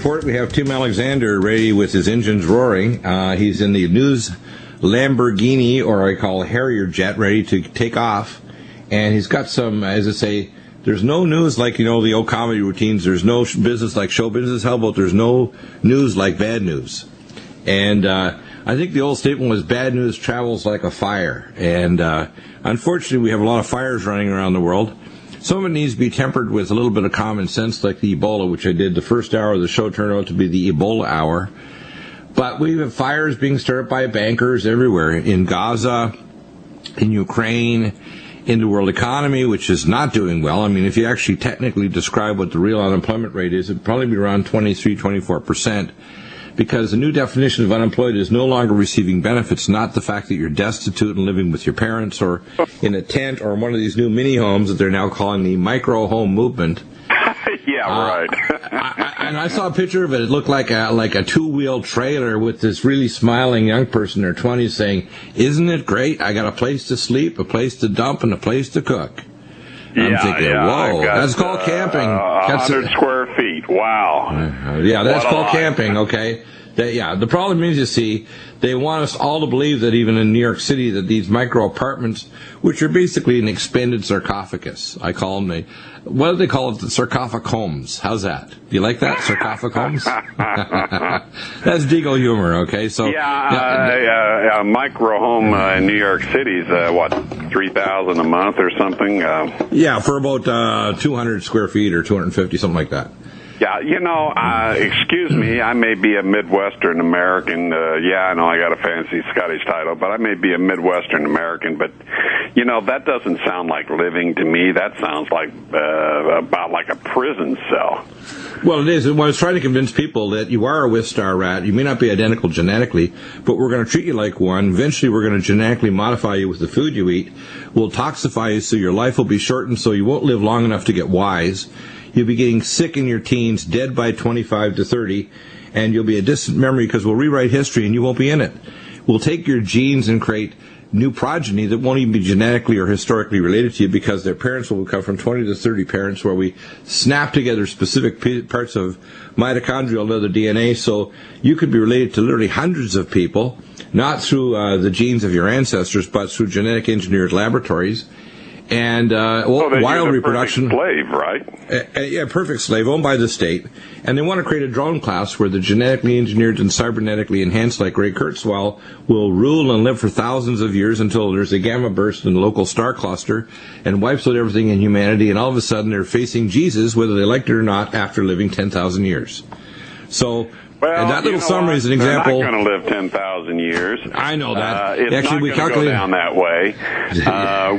Port, we have Tim Alexander ready with his engines roaring. He's in the news Lamborghini, or I call Harrier jet, ready to take off. And he's got some, as I say, there's no news like, the old comedy routines. There's no business like show business. How about there's no news like bad news? And I think the old statement was bad news travels like a fire. And unfortunately, we have a lot of fires running around the world. Some of it needs to be tempered with a little bit of common sense, like the Ebola, which I did. The first hour of the show turned out to be the Ebola hour. But we have fires being started by bankers everywhere, in Gaza, in Ukraine, in the world economy, which is not doing well. I mean, if you actually technically describe what the real unemployment rate is, it'd probably be around 23-24%, because the new definition of unemployed is no longer receiving benefits, not the fact that you're destitute and living with your parents or in a tent or in one of these new mini homes that they're now calling the micro home movement. Yeah, right. And I saw a picture of it. It looked like a two-wheel trailer with this really smiling young person in her 20s saying, "Isn't it great? I got a place to sleep, a place to dump, and a place to cook." I'm thinking, whoa, that's called camping. 100 square feet. Wow. Yeah, that's called camping, okay? The problem is, you see, they want us all to believe that even in New York City, that these micro apartments, which are basically an expanded sarcophagus, I call them what do they call it? The sarcophagus homes. How's that? Do you like that? Sarcophagus homes? That's Deagle humor, okay? So a micro home in New York City is, $3,000 a month or something? Yeah, for about 200 square feet or 250, something like that. Yeah, excuse me, I may be a Midwestern American. I know I got a fancy Scottish title, but I may be a Midwestern American. But, that doesn't sound like living to me. That sounds like about like a prison cell. Well, it is. I was trying to convince people that you are a Wistar rat. You may not be identical genetically, but we're going to treat you like one. Eventually, we're going to genetically modify you with the food you eat. We'll toxify you so your life will be shortened, so you won't live long enough to get wise. You'll be getting sick in your teens, dead by 25 to 30, and you'll be a distant memory because we'll rewrite history and you won't be in it. We'll take your genes and create new progeny that won't even be genetically or historically related to you, because their parents will come from 20 to 30 parents, where we snap together specific parts of mitochondrial and other DNA, so you could be related to literally hundreds of people, not through the genes of your ancestors, but through genetic engineered laboratories. And wild reproduction. Perfect slave, right? Perfect slave, owned by the state. And they want to create a drone class where the genetically engineered and cybernetically enhanced, like Ray Kurzweil, will rule and live for thousands of years until there's a gamma burst in the local star cluster and wipes out everything in humanity. And all of a sudden, they're facing Jesus, whether they liked it or not, after living 10,000 years. So. Well, and that little summary is an example. They're not going to live 10,000 years. I know that. It's actually, not going to go down that way.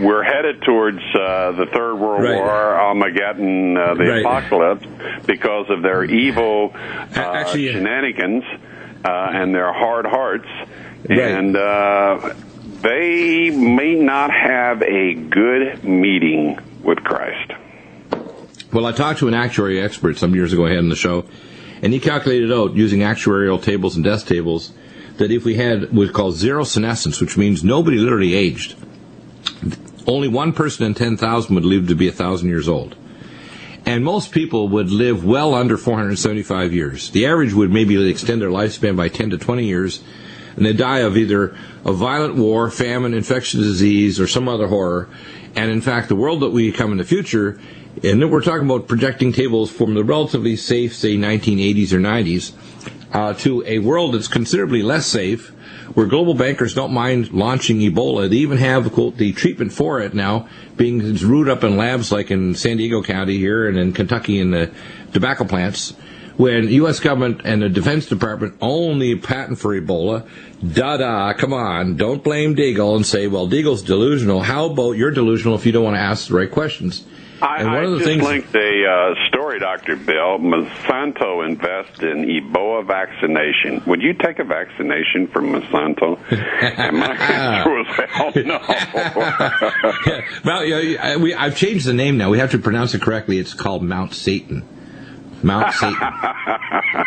We're headed towards the Third World War, Armageddon, the apocalypse, because of their evil shenanigans and their hard hearts. And they may not have a good meeting with Christ. Well, I talked to an actuary expert some years ago ahead in the show, and he calculated out, using actuarial tables and death tables, that if we had what's called zero senescence, which means nobody literally aged, only one person in 10,000 would live to be 1,000 years old. And most people would live well under 475 years. The average would maybe extend their lifespan by 10 to 20 years, and they die of either a violent war, famine, infectious disease, or some other horror. And in fact, the world that we come in the future, and then we're talking about projecting tables from the relatively safe, say, 1980s or 90s, to a world that's considerably less safe, where global bankers don't mind launching Ebola. They even have, quote, the treatment for it now being brewed up in labs like in San Diego County here and in Kentucky in the tobacco plants, when the U.S. government and the Defense Department own the patent for Ebola. Come on, don't blame Deagle and say, well, Deagle's delusional. How about you're delusional if you don't want to ask the right questions? I just linked a story, Dr. Bill. Monsanto invests in Ebola vaccination. Would you take a vaccination from Monsanto? And my answer was, hell no. Well, I've changed the name now. We have to pronounce it correctly. It's called Mount Satan. Mount Satan.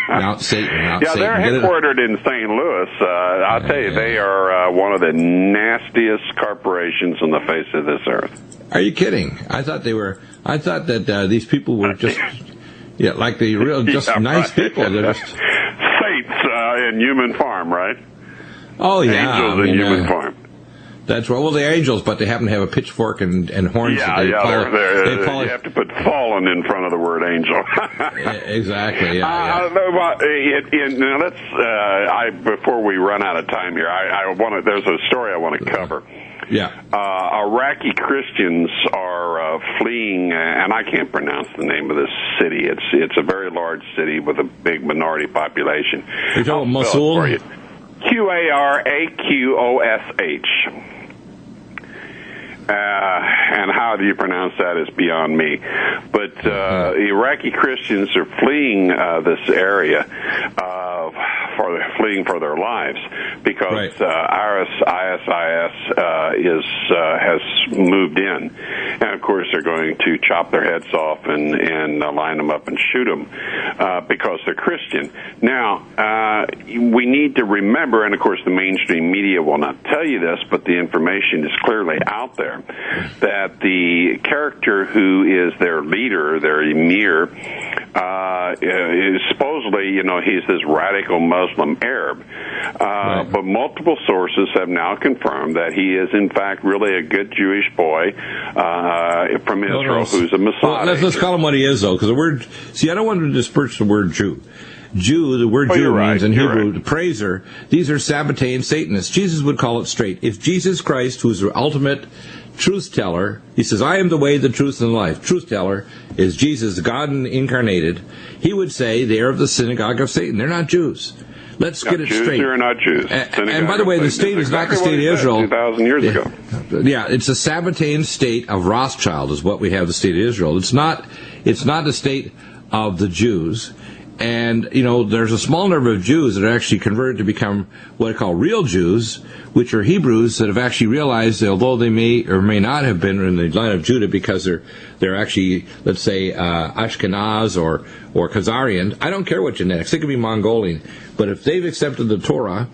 Mount Satan. Yeah, they're headquartered in St. Louis. I'll tell you, they are one of the nastiest corporations on the face of this earth. Are you kidding? I thought that these people were just Yeah, like the real, just nice people. They're just saints in human form, right? Oh, yeah. Angels in human form. That's right. Well, they're angels, but they happen to have a pitchfunk and horns. Yeah, you have to put fallen in front of the word angel. Exactly. Yeah. Now let's. Before we run out of time here, I want to. There's a story I want to cover. Yeah. Iraqi Christians are fleeing, and I can't pronounce the name of this city. It's a very large city with a big minority population. You're talking Mosul? Qaraquosh. And how do you pronounce that is beyond me. But Iraqi Christians are fleeing this area, fleeing for their lives, because ISIS has moved in, and of course they're going to chop their heads off and line them up and shoot them because they're Christian. Now we need to remember, and of course the mainstream media will not tell you this, but the information is clearly out there, that the character who is their leader, their emir, is supposedly, he's this radical Muslim Arab. But multiple sources have now confirmed that he is, in fact, really a good Jewish boy from Israel who's a Messiah. Well, let's call him what he is, though, because the word, I don't want to disperse the word Jew. The word Jew means in Hebrew, the praiser. These are Sabbatean Satanists. Jesus would call it straight. If Jesus Christ, who's the ultimate truth teller, he says, I am the way, the truth, and the life. Truth teller is Jesus, God incarnated. He would say they are of the synagogue of Satan. They're not Jews. Let's get it straight. They're not Jews. And by the way, the state is not the state of Israel. 2,000 years ago. Yeah, it's a Sabbatean state of Rothschild is what we have the state of Israel. It's not the state of the Jews. And, there's a small number of Jews that are actually converted to become what I call real Jews, which are Hebrews that have actually realized that although they may or may not have been in the line of Judah because they're actually, let's say, Ashkenaz or Khazarian, I don't care what genetics, they could be Mongolian, but if they've accepted the Torah,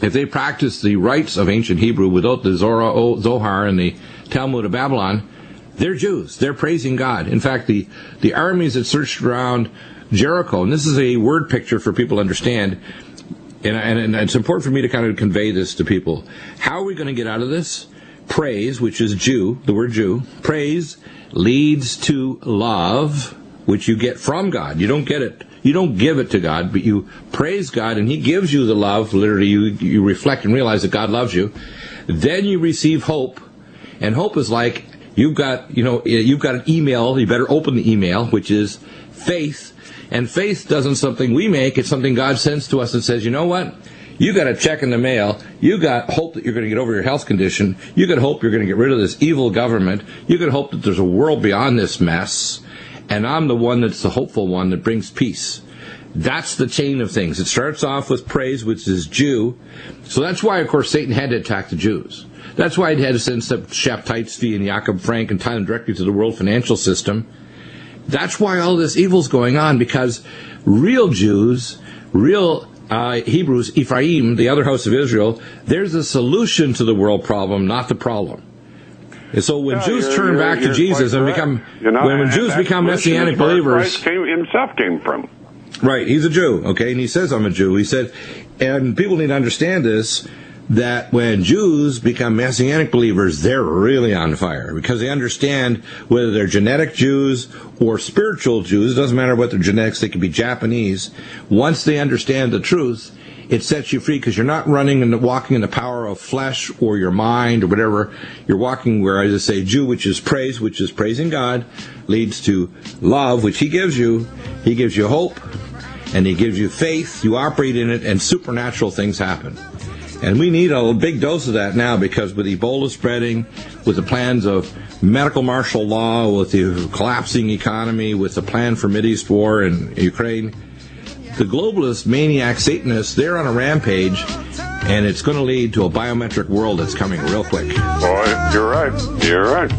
if they practice the rites of ancient Hebrew without the Zohar and the Talmud of Babylon, they're Jews. They're praising God. In fact, the armies that searched around Jericho, and this is a word picture for people to understand, and it's important for me to kind of convey this to people. How are we going to get out of this? Praise, which is Jew, the word Jew. Praise leads to love, which you get from God. You don't get it. You don't give it to God, but you praise God, and He gives you the love. Literally, you reflect and realize that God loves you. Then you receive hope, and hope is like you've got an email. You better open the email, which is faith. And faith doesn't something we make, it's something God sends to us and says, you know what? You got a check in the mail. You got hope that you're going to get over your health condition. You got hope you're going to get rid of this evil government. You got hope that there's a world beyond this mess. And I'm the one that's the hopeful one that brings peace. That's the chain of things. It starts off with praise, which is Jew. So that's why, of course, Satan had to attack the Jews. That's why he had to send Shabtaitsky and Jakob Frank and tie them directly to the world financial system. That's why all this evil's going on, because real Jews, real Hebrews, Ephraim, the other house of Israel, there's a solution to the world problem, not the problem. And so when Jews turn back to Jesus and become, when Jews become Messianic believers, Christ himself came from. Right, he's a Jew, okay, and he says I'm a Jew. He said, and people need to understand this, that when Jews become Messianic believers, they're really on fire, because they understand whether they're genetic Jews or spiritual Jews, it doesn't matter what their genetics, they could be Japanese. Once they understand the truth, it sets you free, because you're not running and walking in the power of flesh or your mind or whatever. You're walking where, as I say, Jew, which is praise, which is praising God, leads to love, which He gives you. He gives you hope, and He gives you faith. You operate in it, and supernatural things happen. And we need a big dose of that now, because with Ebola spreading, with the plans of medical martial law, with the collapsing economy, with the plan for Mideast war in Ukraine, the globalist, maniac, Satanists, they're on a rampage, and it's going to lead to a biometric world that's coming real quick. Boy, you're right. You're right.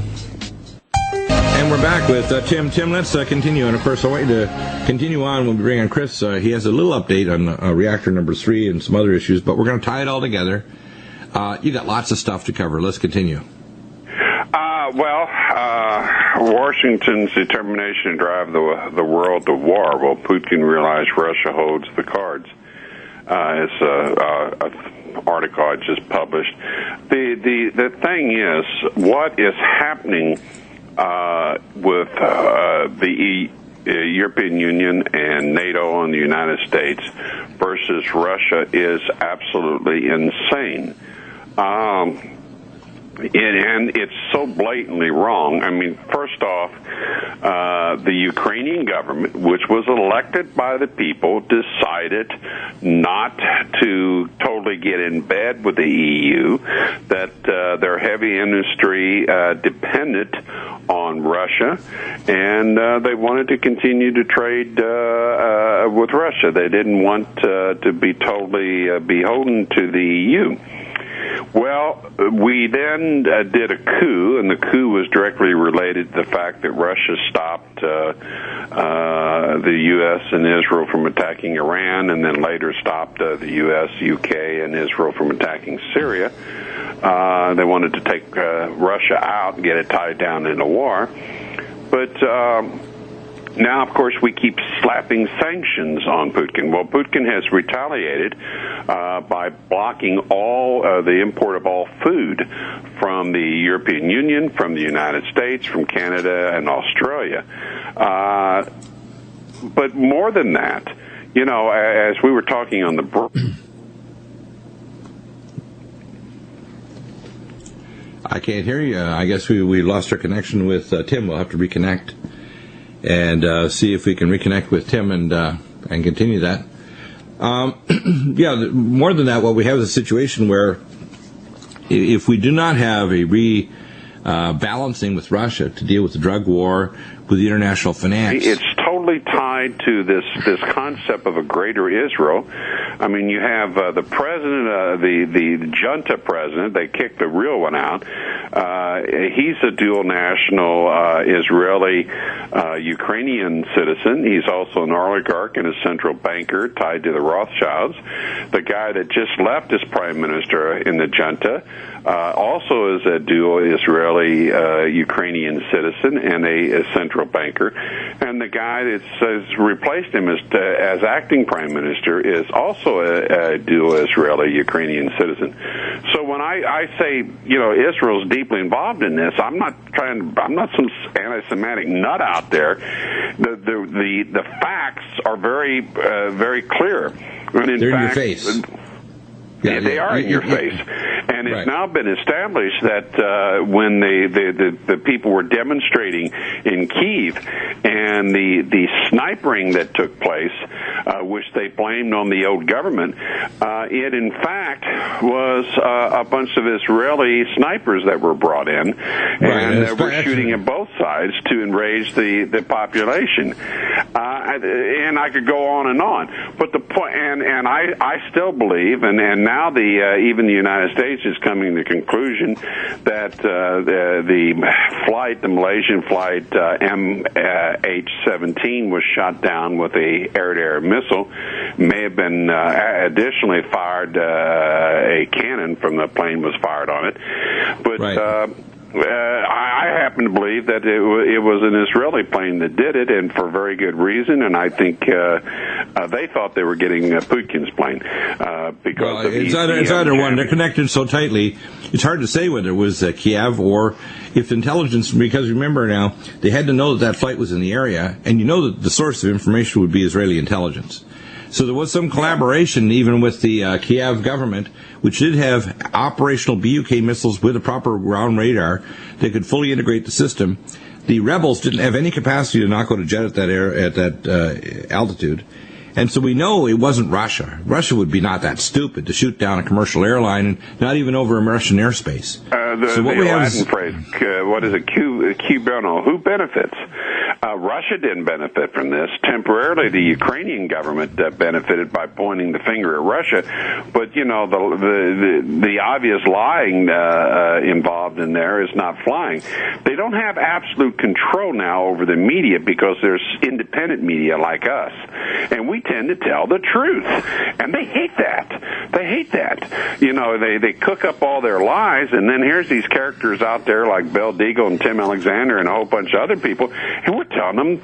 And we're back with Tim. Tim, let's continue. And, of course, I want you to continue on when we bring on Chris. He has a little update on reactor number 3 and some other issues, but we're going to tie it all together. You got lots of stuff to cover. Let's continue. Washington's determination to drive the world to war. Well, Putin realized Russia holds the cards. It's an article I just published. The thing is, what is happening with the European Union and NATO and the United States versus Russia is absolutely insane. And it's so blatantly wrong. I mean, first off, the Ukrainian government, which was elected by the people, decided not to totally get in bed with the EU, that their heavy industry depended on Russia, and they wanted to continue to trade with Russia. They didn't want to be totally beholden to the EU. Well, we then did a coup, and the coup was directly related to the fact that Russia stopped the U.S. and Israel from attacking Iran, and then later stopped the U.S., UK, and Israel from attacking Syria. They wanted to take Russia out and get it tied down in a war. But now, of course, we keep slapping sanctions on Putin. Well, Putin has retaliated by blocking all the import of all food from the European Union, from the United States, from Canada, and Australia. But more than that, you know, as we were talking on the I can't hear you. I guess we lost our connection with Tim. We'll have to reconnect and see if we can reconnect with Tim and continue that. Yeah, more than that, what we have is a situation where if we do not have a rebalancing with Russia to deal with the drug war, with the international finance, it's totally tied to this concept of a greater Israel. I mean, you have the president, the junta president. They kicked the real one out. He's a dual national Israeli Ukrainian citizen. He's also an oligarch and a central banker tied to the Rothschilds. The guy that just left as prime minister in the junta also is a dual Israeli Ukrainian citizen and a central banker. And the guy that's replaced him as acting prime minister is also a dual Israeli Ukrainian citizen. So when I say, you know, Israel's deeply involved in this, I'm not some anti-Semitic nut out there. The facts are very very clear. And in they're fact, in your face. They are in your face. And it's now been established that when the people were demonstrating in Kyiv and the snipering that took place, which they blamed on the old government, it in fact was a bunch of Israeli snipers that were brought in, and they were shooting at both sides to enrage the population. And I could go on and on. But the point, and I still believe, and now even the United States is coming to the conclusion that the Malaysian flight MH17 was shot down with a air-to-air missile. May have been additionally fired, a cannon from the plane was fired on it. But I happen to believe that it was an Israeli plane that did it, and for very good reason. And I think they thought they were getting Putin's plane because it's either one. They're connected so tightly, it's hard to say whether it was Kiev or if intelligence. Because remember now, they had to know that flight was in the area, and you know that the source of information would be Israeli intelligence. So there was some collaboration even with the Kiev government, which did have operational BUK missiles with a proper ground radar that could fully integrate the system. The rebels didn't have any capacity to knock out a jet at that altitude. And so we know it wasn't Russia. Russia would be not that stupid to shoot down a commercial airline, and not even over Russian airspace. So what we have Latin phrase, what is it, Q bono, who benefits? Russia didn't benefit from this. Temporarily, the Ukrainian government benefited by pointing the finger at Russia. But, you know, the obvious lying involved in there is not flying. They don't have absolute control now over the media because there's independent media like us. And we tend to tell the truth. And they hate that. They hate that. You know, they cook up all their lies, and then here's these characters out there like Bill Deagle and Tim Alexander and a whole bunch of other people, and we're telling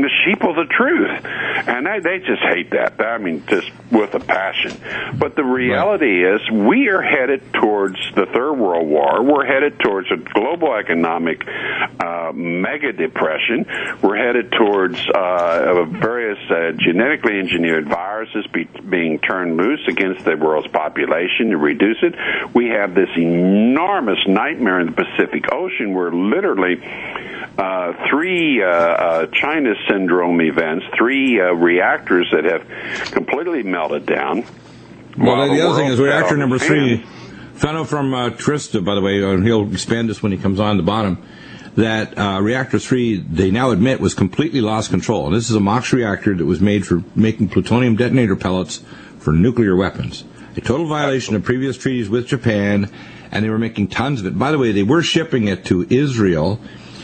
the sheeple the truth. And they just hate that. I mean, just with a passion. But the reality is we are headed towards the Third World War. We're headed towards a global economic mega depression. We're headed towards various genetically engineered viruses being turned loose against the world's population to reduce it. We have this enormous nightmare in the Pacific Ocean where literally 3 China syndrome events, 3 reactors that have completely melted down. Well, the other thing is reactor number 3, found out from Trista, by the way, and he'll expand this when he comes on the bottom, that reactor 3, they now admit, was completely lost control. And this is a MOX reactor that was made for making plutonium detonator pellets for nuclear weapons. A total violation of previous treaties with Japan, and they were making tons of it. By the way, they were shipping it to Israel,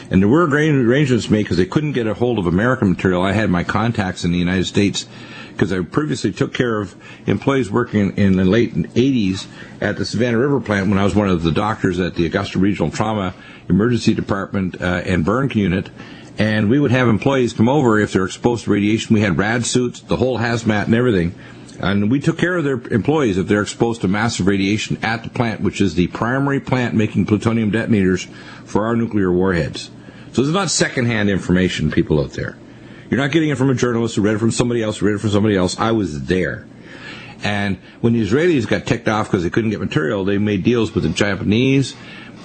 and there were arrangements made because they couldn't get a hold of American material. I had my contacts in the United States because I previously took care of employees working in the late 80s at the Savannah River plant when I was one of the doctors at the Augusta Regional Trauma Emergency Department and burn unit. And we would have employees come over if they're exposed to radiation. We had rad suits, the whole hazmat and everything. And we took care of their employees if they're exposed to massive radiation at the plant, which is the primary plant making plutonium detonators for our nuclear warheads. So this is not secondhand information, people out there. You're not getting it from a journalist who read it from somebody else, who read it from somebody else. I was there. And when the Israelis got ticked off because they couldn't get material, they made deals with the Japanese.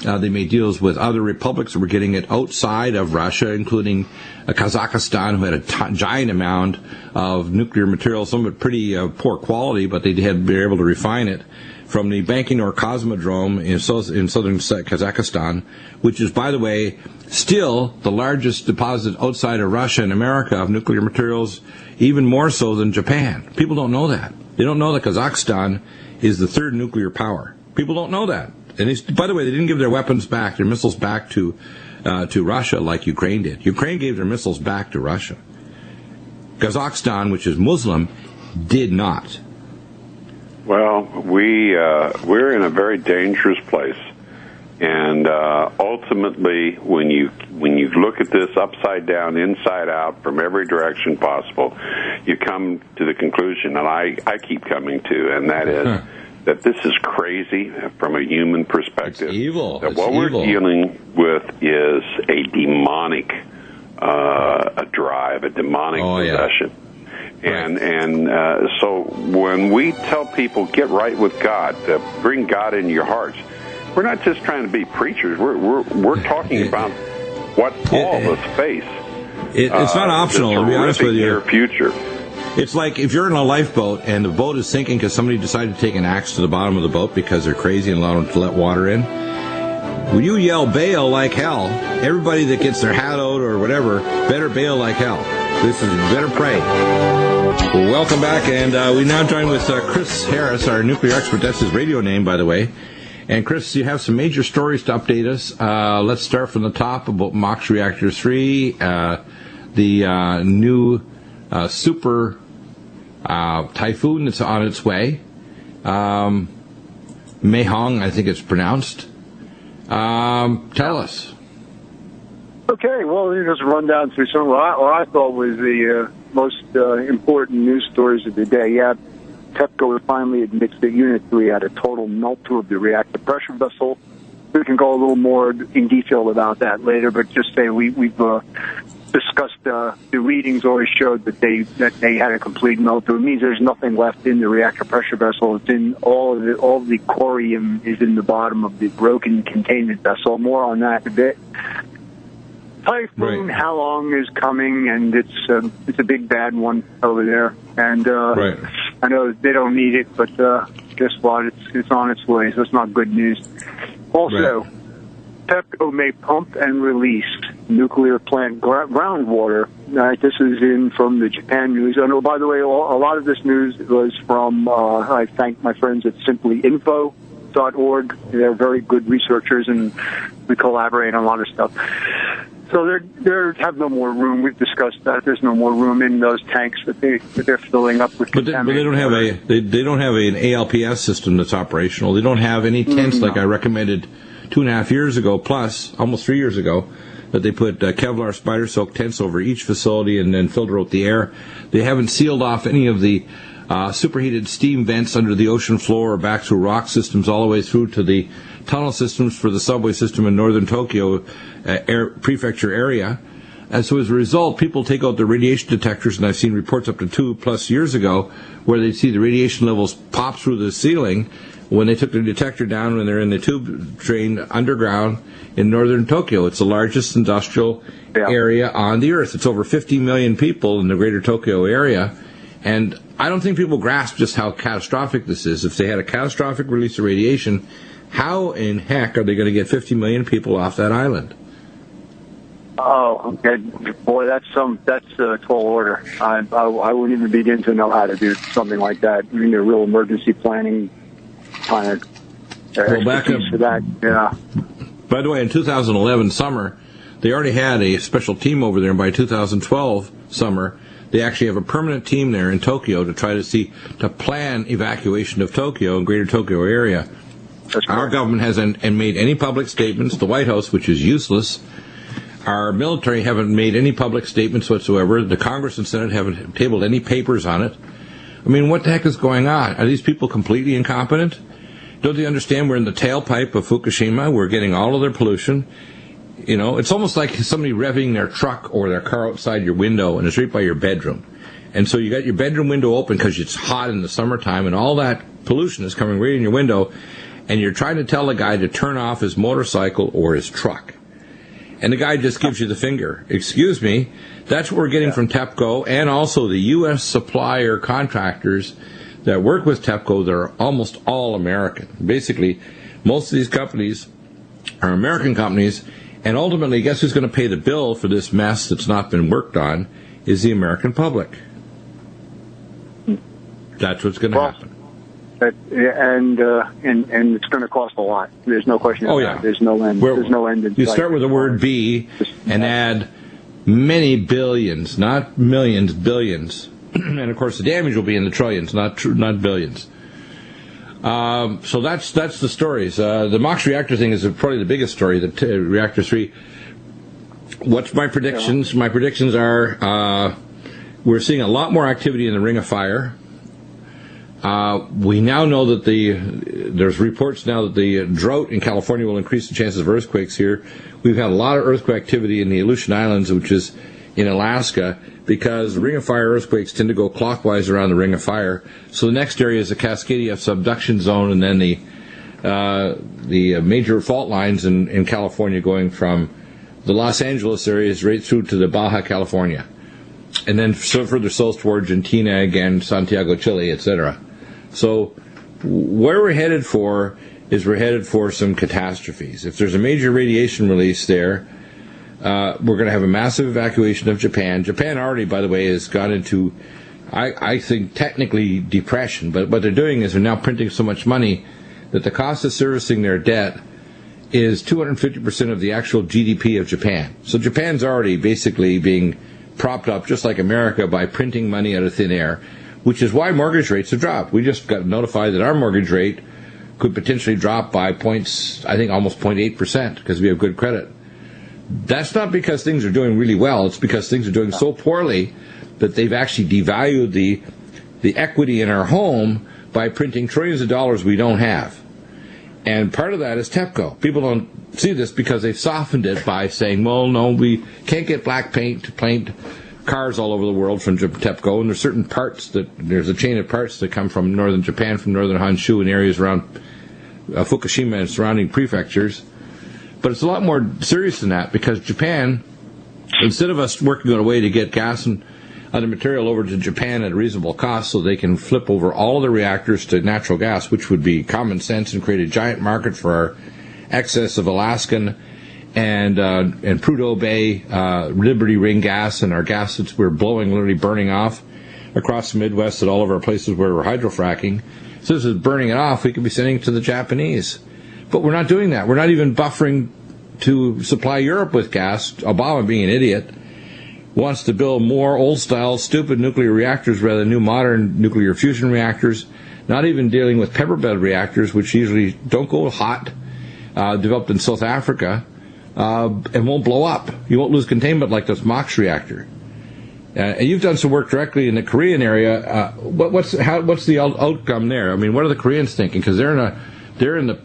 They made deals with other republics that were getting it outside of Russia, including Kazakhstan, who had a giant amount of nuclear material, some of it pretty poor quality, but they had been able to refine it from the Baikonur Cosmodrome in southern Kazakhstan, which is, by the way, still the largest deposit outside of Russia and America of nuclear materials, even more so than Japan. People don't know that. They don't know that Kazakhstan is the 3rd nuclear power. People don't know that. And by the way, they didn't give their weapons back, their missiles back to Russia like Ukraine did. Ukraine gave their missiles back to Russia. Kazakhstan, which is Muslim, did not. Well, we're in a very dangerous place, and ultimately, when you look at this upside down, inside out, from every direction possible, you come to the conclusion that I keep coming to, and that is that this is crazy from a human perspective. It's evil. That what we're dealing with is a demonic a drive, a demonic possession. Yeah. And so when we tell people, get right with God, bring God into your hearts, we're not just trying to be preachers. We're talking about what all of us face. It's not optional, to be honest with you. Near future. It's like if you're in a lifeboat and the boat is sinking because somebody decided to take an axe to the bottom of the boat because they're crazy and allow them to let water in. When you yell bail like hell, everybody that gets their hat out or whatever better bail like hell. This is better pray. Well, welcome back, and we now join with Chris Harris, our nuclear expert. That's his radio name, by the way. And Chris, you have some major stories to update us. Let's start from the top about MOX Reactor 3, the new super typhoon that's on its way. Mahong, I think it's pronounced. Tell us. Okay, well, just run down through some of what I thought was the most important news stories of the day. Yeah, TEPCO finally admits that Unit 3 had a total melt-through of the reactor pressure vessel. We can go a little more in detail about that later, but just say we've discussed the readings always showed that they had a complete melt-through. It means there's nothing left in the reactor pressure vessel. It's in all of the corium is in the bottom of the broken containment vessel. More on that in a bit. Typhoon Halong is coming, and it's a big bad one over there. And I know they don't need it, but guess what? It's on its way, so it's not good news. Also, TEPCO may pump and release nuclear plant groundwater. This is in from the Japan news. And by the way, a lot of this news was from, I thank my friends at simplyinfo.org. They're very good researchers, and we collaborate on a lot of stuff. So they have no more room. We've discussed that. There's no more room in those tanks that they're filling up with. But they don't have they don't have an ALPS system that's operational. They don't have any tents like I recommended 2.5 years ago, plus almost 3 years ago, that they put Kevlar spider silk tents over each facility and then filter out the air. They haven't sealed off any of the superheated steam vents under the ocean floor or back through rock systems all the way through to the tunnel systems for the subway system in northern Tokyo prefecture area. And so as a result, people take out the radiation detectors, and I've seen reports up to 2+ years ago where they see the radiation levels pop through the ceiling when they took the detector down when they're in the tube train underground in northern Tokyo. It's the largest industrial area on the earth. It's over 50 million people in the greater Tokyo area. And I don't think people grasp just how catastrophic this is. If they had a catastrophic release of radiation, how in heck are they going to get 50 million people off that island? Oh, okay. Boy, that's a tall order. I wouldn't even begin to know how to do something like that. You need a real emergency planning kind of expertise for that. Yeah. By the way, in 2011 summer, they already had a special team over there, and by 2012 summer, they actually have a permanent team there in Tokyo to try to plan evacuation of Tokyo and greater Tokyo area. Our government hasn't made any public statements. The White House, which is useless. Our military haven't made any public statements whatsoever. The Congress and Senate haven't tabled any papers on it. I mean, what the heck is going on? Are these people completely incompetent? Don't they understand we're in the tailpipe of Fukushima? We're getting all of their pollution. You know, it's almost like somebody revving their truck or their car outside your window, and it's right by your bedroom. And so you got your bedroom window open because it's hot in the summertime, and all that pollution is coming right in your window, and you're trying to tell the guy to turn off his motorcycle or his truck. And the guy just gives you the finger. Excuse me. That's what we're getting from TEPCO and also the U.S. supplier contractors that work with TEPCO. They're almost all American. Basically, most of these companies are American companies, and ultimately, guess who's going to pay the bill for this mess that's not been worked on is the American public. That's what's going to happen. And it's going to cost a lot. There's no question about it. There's no end. There's no end in sight. You start with the word B and add many billions, not millions, billions. And, of course, the damage will be in the trillions, not billions. So that's the stories. The MOX reactor thing is probably the biggest story, the Reactor 3. What's my predictions? My predictions are we're seeing a lot more activity in the Ring of Fire. We now know that there's reports now that the drought in California will increase the chances of earthquakes here. We've had a lot of earthquake activity in the Aleutian Islands, which is in Alaska, because the Ring of Fire earthquakes tend to go clockwise around the Ring of Fire. So the next area is the Cascadia subduction zone, and then the major fault lines in California going from the Los Angeles areas right through to the Baja California, and then further south toward Argentina again, Santiago, Chile, etc. So where we're headed for is we're headed for some catastrophes. If there's a major radiation release there, we're going to have a massive evacuation of Japan. Japan already, by the way, has gone into, I think, technically depression. But what they're doing is they're now printing so much money that the cost of servicing their debt is 250% of the actual GDP of Japan. So Japan's already basically being propped up, just like America, by printing money out of thin air, which is why mortgage rates have dropped. We just got notified that our mortgage rate could potentially drop by almost 0.8%, because we have good credit. That's not because things are doing really well. It's because things are doing so poorly that they've actually devalued the equity in our home by printing trillions of dollars we don't have. And part of that is TEPCO. People don't see this because they've softened it by saying, well, no, we can't get black paint to paint cars all over the world from TEPCO, and there's certain parts there's a chain of parts that come from northern Japan, from northern Honshu and areas around Fukushima and surrounding prefectures. But it's a lot more serious than that, because Japan, instead of us working on a way to get gas and other material over to Japan at a reasonable cost so they can flip over all of the reactors to natural gas, which would be common sense and create a giant market for our excess of Alaskan and Prudhoe Bay Liberty Ring gas and our gas that we're literally burning off across the Midwest at all of our places where we're hydrofracking. So this is burning it off. We could be sending it to the Japanese. But we're not doing that. We're not even buffering to supply Europe with gas, Obama being an idiot, wants to build more old-style, stupid nuclear reactors rather than new modern nuclear fusion reactors, not even dealing with pepper bed reactors, which usually don't go hot, developed in South Africa, and won't blow up. You won't lose containment like this MOX reactor. And you've done some work directly in the Korean area. What's the outcome there? I mean, what are the Koreans thinking? Because they're going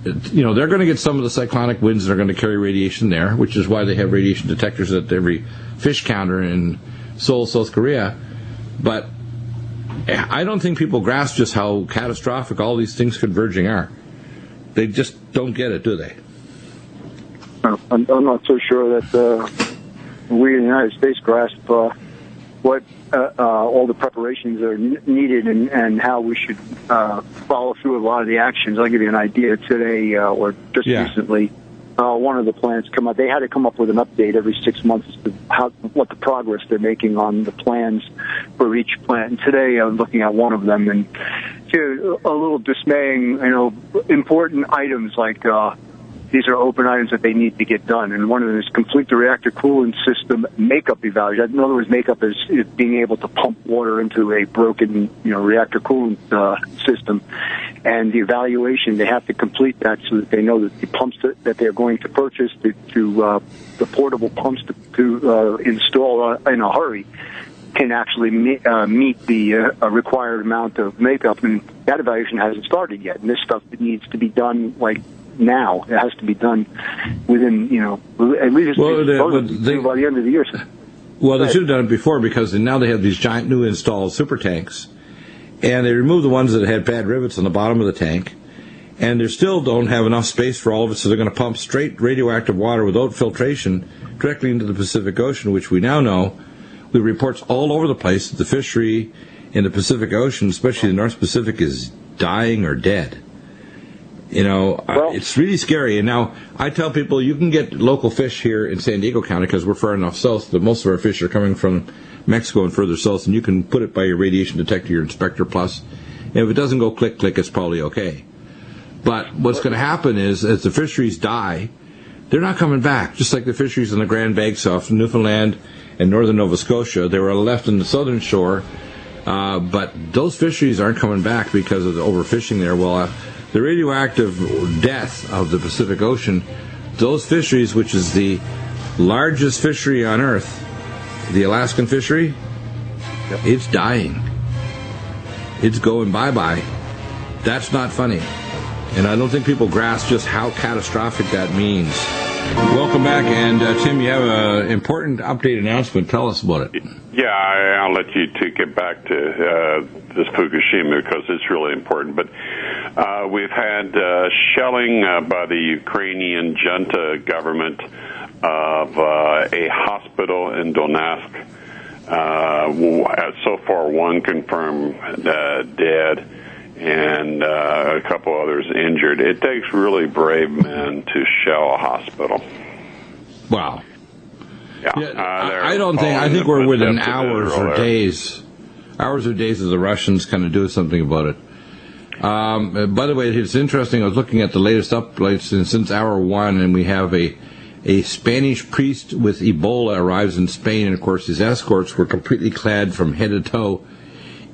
to get some of the cyclonic winds that are going to carry radiation there, which is why they have radiation detectors at every fish counter in Seoul, South Korea. But I don't think people grasp just how catastrophic all these things converging are. They just don't get it, do they? I'm not so sure that we in the United States grasp what all the preparations are needed and how we should follow through with a lot of the actions. I'll give you an idea. Today or just recently, one of the plants they had to come up with an update every 6 months as to what the progress they're making on the plans for each plant. And today I'm looking at one of them, and a little dismaying, important items like these are open items that they need to get done. And one of them is complete the reactor cooling system makeup evaluation. In other words, makeup is being able to pump water into a broken, reactor coolant system. And the evaluation, they have to complete that so that they know that the pumps that they're going to purchase, the portable pumps to install in a hurry, can actually meet the required amount of makeup. And that evaluation hasn't started yet. And this stuff needs to be done now. It has to be done within, at least by the end of the year. Well, they should have done it before, because now they have these giant new installed super tanks, and they removed the ones that had bad rivets on the bottom of the tank, and they still don't have enough space for all of it, so they're going to pump straight radioactive water without filtration directly into the Pacific Ocean, which we now know, with reports all over the place that the fishery in the Pacific Ocean, especially the North Pacific, is dying or dead. It's really scary. And now I tell people you can get local fish here in San Diego County because we're far enough south that most of our fish are coming from Mexico and further south, and you can put it by your radiation detector, your Inspector Plus. And if it doesn't go click, click, it's probably okay. But what's going to happen is, as the fisheries die, they're not coming back. Just like the fisheries on the Grand Banks off Newfoundland and northern Nova Scotia, they were left in the southern shore, but those fisheries aren't coming back because of the overfishing there. Well, the radioactive death of the Pacific Ocean, those fisheries, which is the largest fishery on Earth, the Alaskan fishery, it's dying. It's going bye-bye. That's not funny. And I don't think people grasp just how catastrophic that means. Welcome back, and Tim, you have an important update announcement. Tell us about it. Yeah, I'll let you two get back to this Fukushima because it's really important. But we've had shelling by the Ukrainian junta government of a hospital in Donetsk. So far, one confirmed dead and a couple others injured. It takes really brave men to shell a hospital. Wow. Yeah, I think we're within hours or days of the Russians kind of doing something about it. By the way, it's interesting. I was looking at the latest updates since hour one, and we have a Spanish priest with Ebola arrives in Spain, and of course his escorts were completely clad from head to toe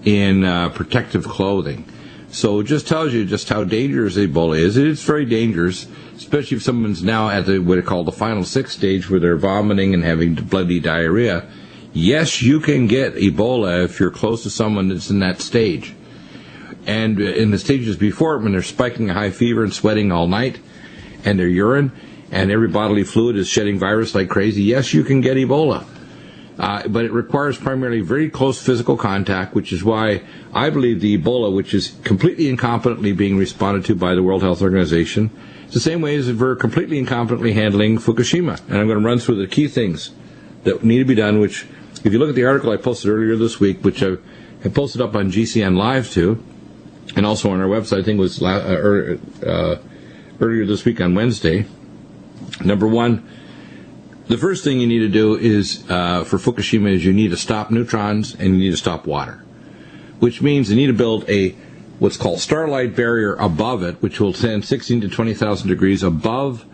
in protective clothing. So it just tells you just how dangerous Ebola is. It's very dangerous, especially if someone's now at what they call the final 6 stage, where they're vomiting and having bloody diarrhea. Yes, you can get Ebola if you're close to someone that's in that stage. And in the stages before it, when they're spiking a high fever and sweating all night, and their urine and every bodily fluid is shedding virus like crazy, yes, you can get Ebola. But it requires primarily very close physical contact, which is why I believe the Ebola, which is completely incompetently being responded to by the World Health Organization, it's the same way as if we're completely incompetently handling Fukushima. And I'm going to run through the key things that need to be done, which, if you look at the article I posted earlier this week, which I have posted up on GCN Live too, and also on our website, I think it was earlier this week on Wednesday. Number one, the first thing you need to do is, for Fukushima, is you need to stop neutrons and you need to stop water, which means you need to build what's called starlight barrier above it, which will send 16 to 20,000 degrees above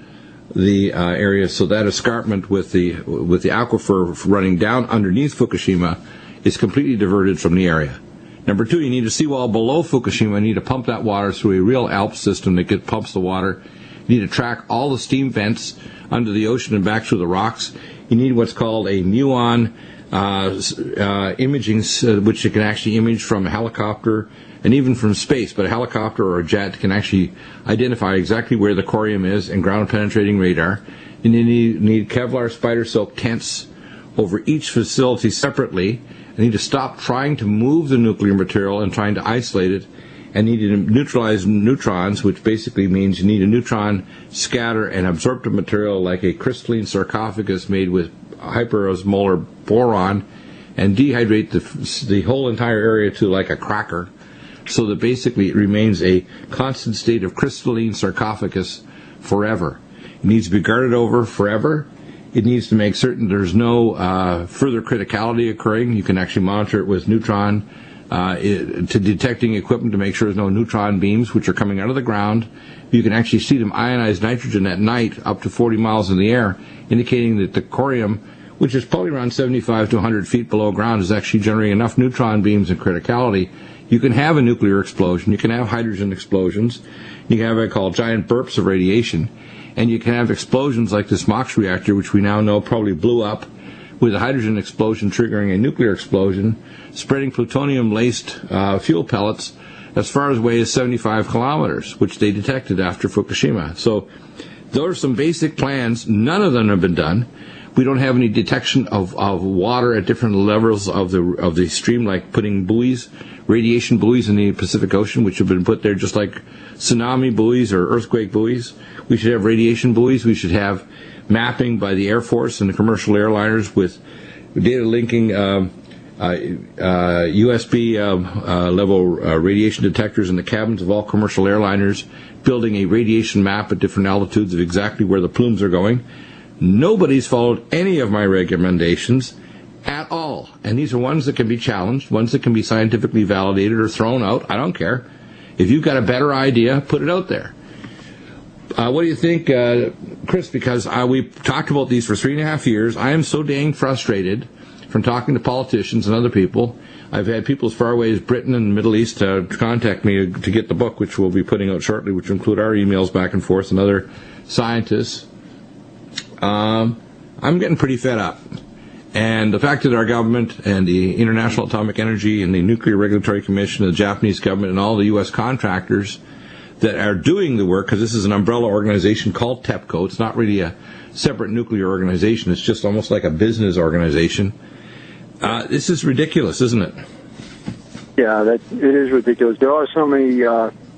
area, so that escarpment with the aquifer running down underneath Fukushima is completely diverted from the area. Number 2, you need a seawall below Fukushima. You need to pump that water through a real Alps system that pumps the water. You need to track all the steam vents under the ocean and back through the rocks. You need what's called a muon imaging, which you can actually image from a helicopter and even from space, but a helicopter or a jet can actually identify exactly where the corium is and ground-penetrating radar. And you need Kevlar spider-silk tents over each facility separately. You need to stop trying to move the nuclear material and trying to isolate it, and need to neutralize neutrons, which basically means you need a neutron scatter and absorptive material like a crystalline sarcophagus made with hyperosmolar boron, and dehydrate the whole entire area to like a cracker, so that basically it remains a constant state of crystalline sarcophagus forever. It needs to be guarded over forever. It needs to make certain there's no further criticality occurring. You can actually monitor it with neutron to detecting equipment to make sure there's no neutron beams which are coming out of the ground. You can actually see them ionize nitrogen at night up to 40 miles in the air, indicating that the corium, which is probably around 75 to 100 feet below ground, is actually generating enough neutron beams and criticality. You can have a nuclear explosion. You can have hydrogen explosions. You can have what I call giant burps of radiation. And you can have explosions like this MOX reactor, which we now know probably blew up with a hydrogen explosion triggering a nuclear explosion, spreading plutonium-laced fuel pellets as far away as 75 kilometers, which they detected after Fukushima. So those are some basic plans. None of them have been done. We don't have any detection of water at different levels of the stream, like putting buoys, radiation buoys in the Pacific Ocean, which have been put there just like tsunami buoys or earthquake buoys. We should have radiation buoys. We should have mapping by the Air Force and the commercial airliners with data linking USB level radiation detectors in the cabins of all commercial airliners, building a radiation map at different altitudes of exactly where the plumes are going. Nobody's followed any of my recommendations at all. And these are ones that can be challenged, ones that can be scientifically validated or thrown out. I don't care. If you've got a better idea, put it out there. What do you think, Chris? Because we've talked about these for 3.5 years. I am so dang frustrated from talking to politicians and other people. I've had people as far away as Britain and the Middle East contact me to get the book, which we'll be putting out shortly, which will include our emails back and forth and other scientists. I'm getting pretty fed up. And the fact that our government and the International Atomic Energy and the Nuclear Regulatory Commission, the Japanese government, and all the U.S. contractors that are doing the work, because this is an umbrella organization called TEPCO. It's not really a separate nuclear organization. It's just almost like a business organization. This is ridiculous, isn't it? Yeah, it is ridiculous. There are so many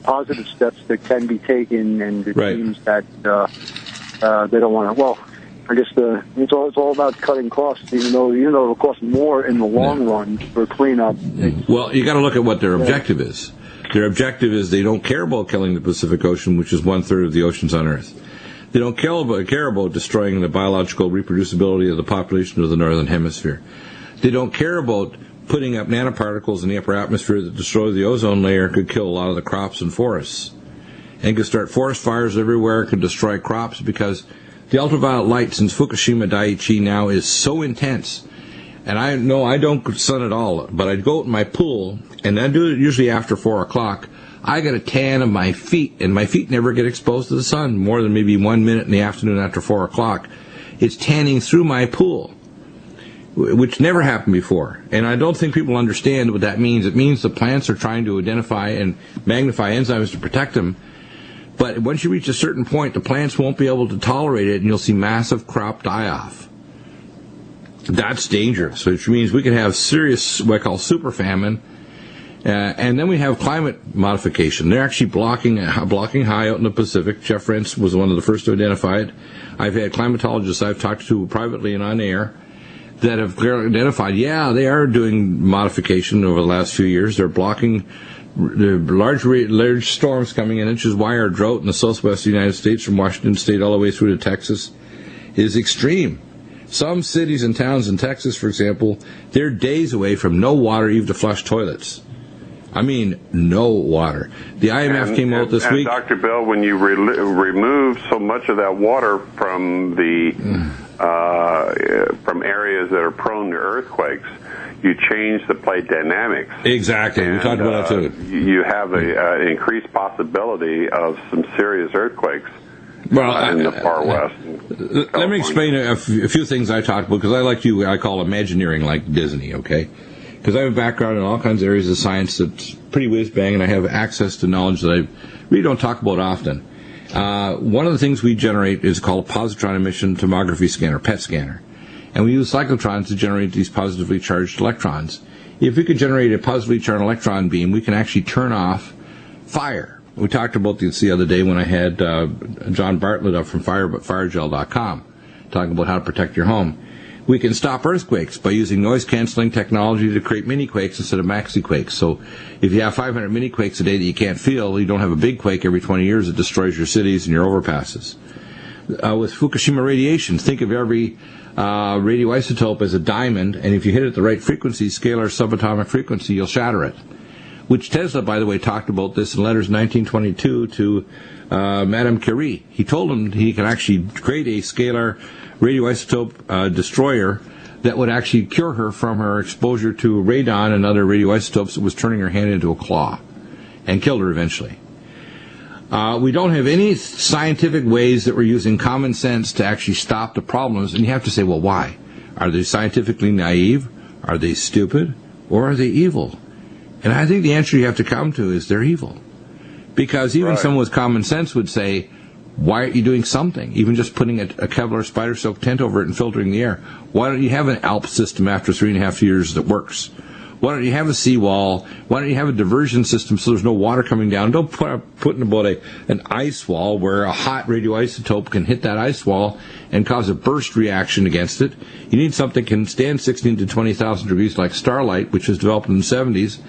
positive steps that can be taken, and it seems that they don't want to. Well, I guess it's all about cutting costs, even though it'll cost more in the long run for cleanup. Well, you got to look at what their objective is. Their objective is they don't care about killing the Pacific Ocean, which is 1/3 of the oceans on Earth. They don't care about destroying the biological reproducibility of the population of the Northern Hemisphere. They don't care about putting up nanoparticles in the upper atmosphere that destroy the ozone layer and could kill a lot of the crops and forests. And could start forest fires everywhere, could destroy crops, because the ultraviolet light since Fukushima Daiichi now is so intense. And I know I don't sun at all, but I go out in my pool, and I do it usually after 4 o'clock. I get a tan of my feet, and my feet never get exposed to the sun more than maybe 1 minute in the afternoon after 4 o'clock. It's tanning through my pool, which never happened before. And I don't think people understand what that means. It means the plants are trying to identify and magnify enzymes to protect them. But once you reach a certain point, the plants won't be able to tolerate it, and you'll see massive crop die-off. That's dangerous, which means we can have serious, what I call super famine. And then we have climate modification. They're actually blocking high out in the Pacific. Jeff Rentz was one of the first to identify it. I've had climatologists I've talked to privately and on air that have identified, they are doing modification over the last few years. They're blocking the large storms coming in, which is why our drought in the southwest United States, from Washington State all the way through to Texas, is extreme. Some cities and towns in Texas, for example, they're days away from no water even to flush toilets. I mean, no water. The IMF came out this week. Dr. Bill, when you remove so much of that water from the from areas that are prone to earthquakes, you change the plate dynamics. Exactly. We talked about that too. You have an increased possibility of some serious earthquakes. Well, in the far west. Let me explain a few things I talked about, because I call Imagineering like Disney, okay? Because I have a background in all kinds of areas of science that's pretty whiz-bang, and I have access to knowledge that I really don't talk about often. One of the things we generate is called a positron emission tomography scanner, PET scanner. And we use cyclotrons to generate these positively charged electrons. If we could generate a positively charged electron beam, we can actually turn off fire. We talked about this the other day when I had John Bartlett up from firegel.com talking about how to protect your home. We can stop earthquakes by using noise-canceling technology to create mini-quakes instead of maxi-quakes. So if you have 500 mini-quakes a day that you can't feel, you don't have a big quake every 20 years that destroys your cities and your overpasses. With Fukushima radiation, think of every radioisotope as a diamond, and if you hit it at the right frequency, scalar subatomic frequency, you'll shatter it. Which Tesla, by the way, talked about this in letters 1922 to Madame Curie. He told him he can actually create a scalar radioisotope destroyer that would actually cure her from her exposure to radon and other radioisotopes that was turning her hand into a claw, and killed her eventually. We don't have any scientific ways that we're using common sense to actually stop the problems, and you have to say, well, why? Are they scientifically naive? Are they stupid? Or are they evil? And I think the answer you have to come to is they're evil. Because even someone with common sense would say, why aren't you doing something? Even just putting a Kevlar spider silk tent over it and filtering the air. Why don't you have an ALP system after 3.5 years that works? Why don't you have a seawall? Why don't you have a diversion system so there's no water coming down? Don't put in about an ice wall where a hot radioisotope can hit that ice wall and cause a burst reaction against it. You need something that can stand 16 to 20,000 degrees like starlight, which was developed in the 70s.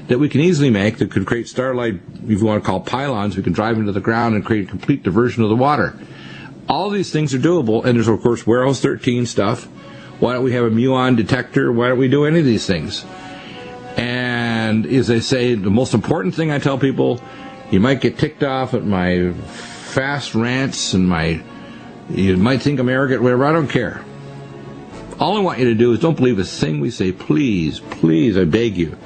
That we can easily make, that could create starlight, if you want to call pylons, we can drive into the ground and create a complete diversion of the water. All these things are doable, and there's, of course, Warehouse 13 stuff. Why don't we have a muon detector? Why don't we do any of these things? And as I say, the most important thing I tell people, you might get ticked off at my fast rants and you might think I'm arrogant, whatever, I don't care. All I want you to do is don't believe a thing we say. Please, please, I beg you.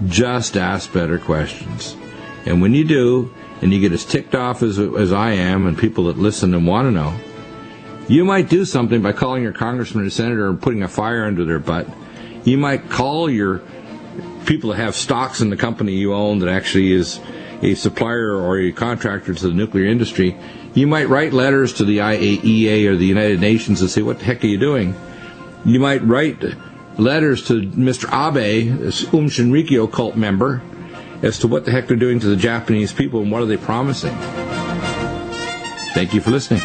Just ask better questions. And when you do, and you get as ticked off as I am, and people that listen and want to know, you might do something by calling your congressman or senator and putting a fire under their butt. You might call your people that have stocks in the company you own that actually is a supplier or a contractor to the nuclear industry. You might write letters to the IAEA or the United Nations and say, what the heck are you doing? You might write letters to Mr. Abe, this Shinrikyo cult member, as to what the heck they're doing to the Japanese people and what are they promising. Thank you for listening.